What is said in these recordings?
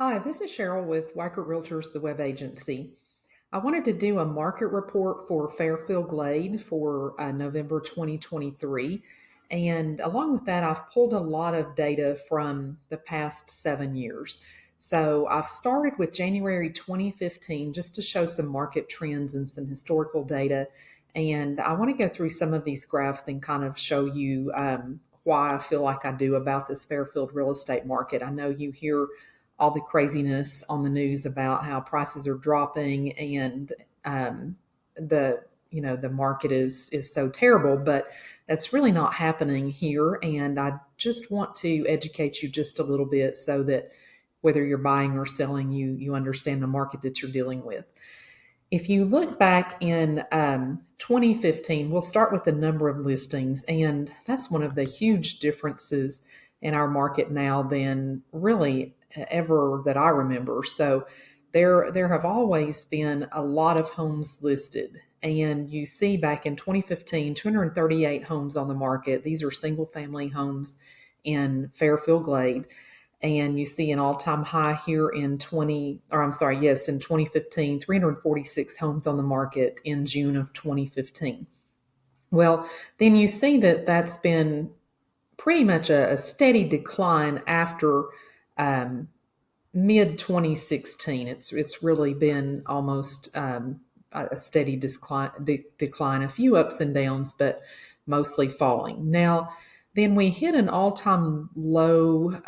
Hi, this is Cheryl with Weichert Realtors, the web agency. I wanted to do a market report for Fairfield Glade for November 2023. And along with that, I've pulled a lot of data from the past 7 years. So I've started with January 2015 just to show some market trends and some historical data. And I want to go through some of these graphs and kind of show you why I feel like I do about this Fairfield real estate market. I know you hear all the craziness on the news about how prices are dropping and the market is so terrible, but that's really not happening here. And I just want to educate you just a little bit so that whether you're buying or selling, you understand the market that you're dealing with. If you look back in 2015, we'll start with the number of listings, and that's one of the huge differences in our market now than really ever that I remember. So there have always been a lot of homes listed. And you see back in 2015, 238 homes on the market. These are single family homes in Fairfield Glade, and you see an all-time high here in 2015, 346 homes on the market in June of 2015. Well, then you see that that's been pretty much a steady decline after mid 2016. It's really been almost a steady decline, a few ups and downs, but mostly falling. Now, then we hit an all-time low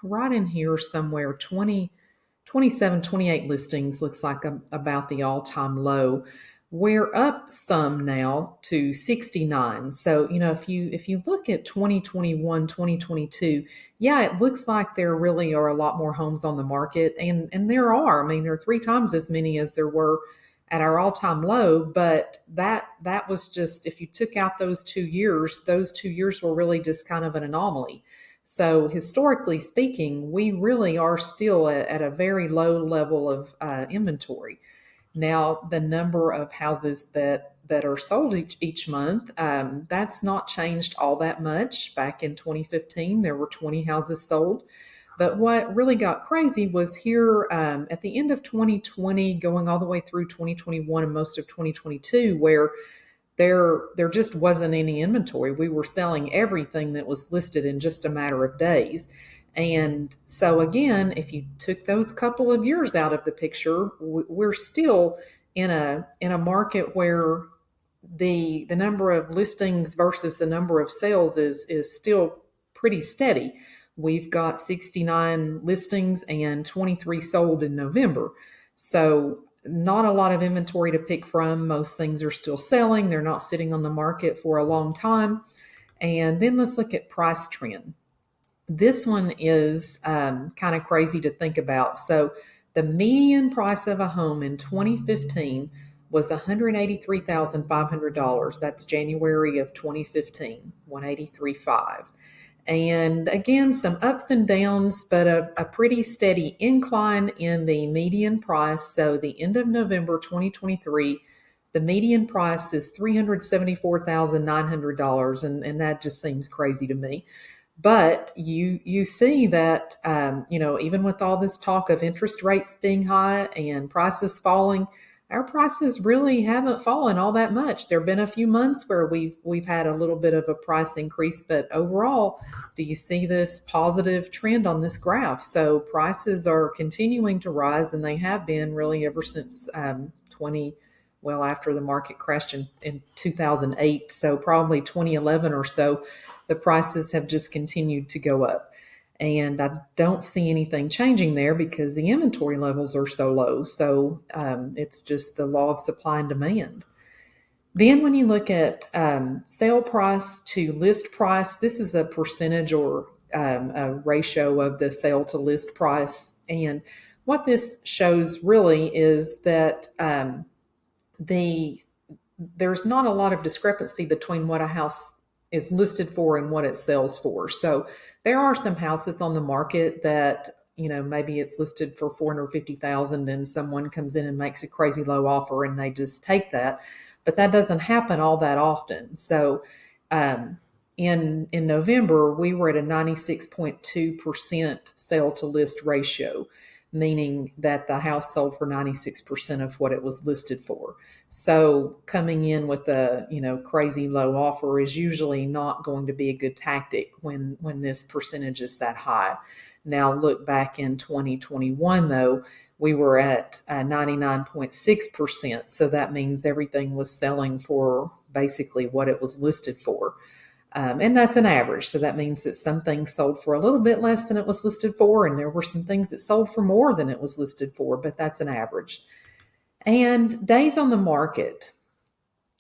right in here somewhere. 27, 28 listings looks like about the all-time low. We're up some now to 69. So, if you look at 2021, 2022, yeah, it looks like there really are a lot more homes on the market, and there are. I mean, there are three times as many as there were at our all-time low, but that was just, if you took out those 2 years were really just kind of an anomaly. So historically speaking, we really are still at a very low level of inventory. Now, the number of houses that are sold each month, that's not changed all that much. Back in 2015, there were 20 houses sold. But what really got crazy was here at the end of 2020, going all the way through 2021 and most of 2022, where there just wasn't any inventory. We were selling everything that was listed in just a matter of days. And so again, if you took those couple of years out of the picture, we're still in a market where the number of listings versus the number of sales is still pretty steady. We've got 69 listings and 23 sold in November. So not a lot of inventory to pick from. Most things are still selling. They're not sitting on the market for a long time. And then let's look at price trend. This one is kind of crazy to think about. So the median price of a home in 2015 was $183,500. That's January of 2015, 183.5. And again, some ups and downs, but a pretty steady incline in the median price. So the end of November 2023, the median price is $374,900, and that just seems crazy to me. But you see that even with all this talk of interest rates being high and prices falling, our prices really haven't fallen all that much. There have been a few months where we've had a little bit of a price increase, but overall, do you see this positive trend on this graph? So prices are continuing to rise, and they have been really ever since 20 well, after the market crashed in 2008, so probably 2011 or so, the prices have just continued to go up. And I don't see anything changing there because the inventory levels are so low. So it's just the law of supply and demand. Then when you look at sale price to list price, this is a percentage or a ratio of the sale to list price. And what this shows really is that there's not a lot of discrepancy between what a house is listed for and what it sells for. So there are some houses on the market that, maybe it's listed for 450,000 and someone comes in and makes a crazy low offer and they just take that. But that doesn't happen all that often. So in November, we were at a 96.2% sale to list ratio, meaning that the house sold for 96% of what it was listed for. So coming in with a crazy low offer is usually not going to be a good tactic when this percentage is that high. Now look back in 2021 though, we were at 99.6%. So that means everything was selling for basically what it was listed for. And that's an average. So that means that some things sold for a little bit less than it was listed for, and there were some things that sold for more than it was listed for, but that's an average. And days on the market.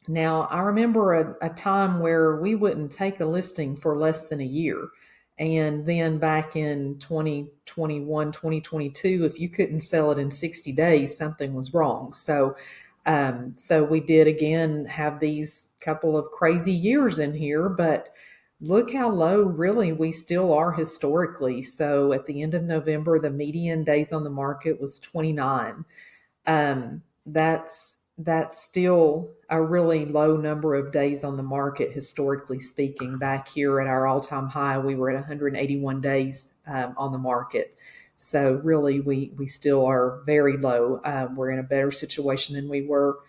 Now, I remember a time where we wouldn't take a listing for less than a year. And then back in 2021, 2022, if you couldn't sell it in 60 days, something was wrong. So we did again have these couple of crazy years in here, but look how low really we still are historically. So at the end of November, the median days on the market was 29. That's still a really low number of days on the market, historically speaking. Back here at our all-time high, we were at 181 days on the market. So really, we still are very low. We're in a better situation than we were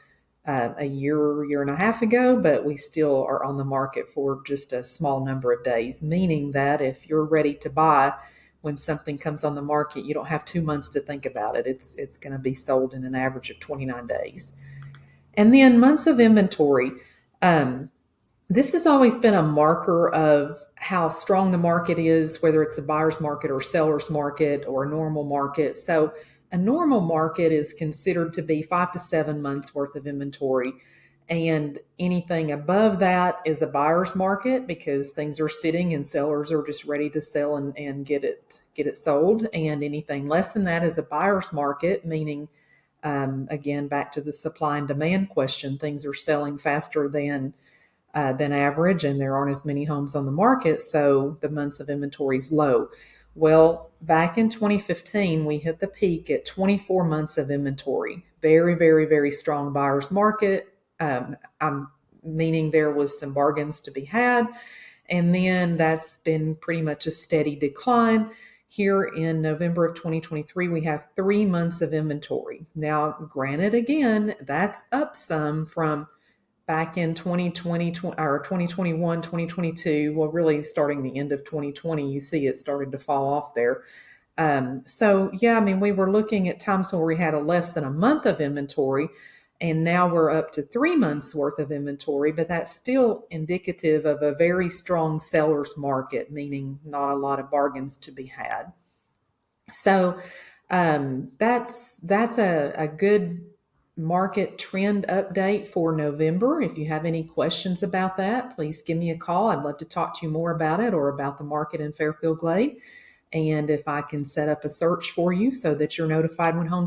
a year and a half ago, but we still are on the market for just a small number of days, meaning that if you're ready to buy when something comes on the market, you don't have 2 months to think about it. It's going to be sold in an average of 29 days. And then months of inventory. This has always been a marker of how strong the market is, whether it's a buyer's market or seller's market or a normal market. So a normal market is considered to be 5 to 7 months worth of inventory. And anything above that is a buyer's market because things are sitting and sellers are just ready to sell and get it sold. And anything less than that is a buyer's market, meaning, again, back to the supply and demand question, things are selling faster than average, and there aren't as many homes on the market, so the months of inventory is low. Well, back in 2015, we hit the peak at 24 months of inventory. Very, very, very strong buyer's market. I'm meaning there was some bargains to be had, and then that's been pretty much a steady decline. Here in November of 2023, we have 3 months of inventory. Now, granted, again, that's up some from back in 2020 or 2021, 2022, well, really starting the end of 2020, you see it started to fall off there. So yeah, I mean, we were looking at times where we had a less than a month of inventory, and now we're up to 3 months worth of inventory, but that's still indicative of a very strong seller's market, meaning not a lot of bargains to be had. So that's a good market trend update for November. If you have any questions about that, please give me a call. I'd love to talk to you more about it or about the market in Fairfield Glade. And if I can set up a search for you so that you're notified when homes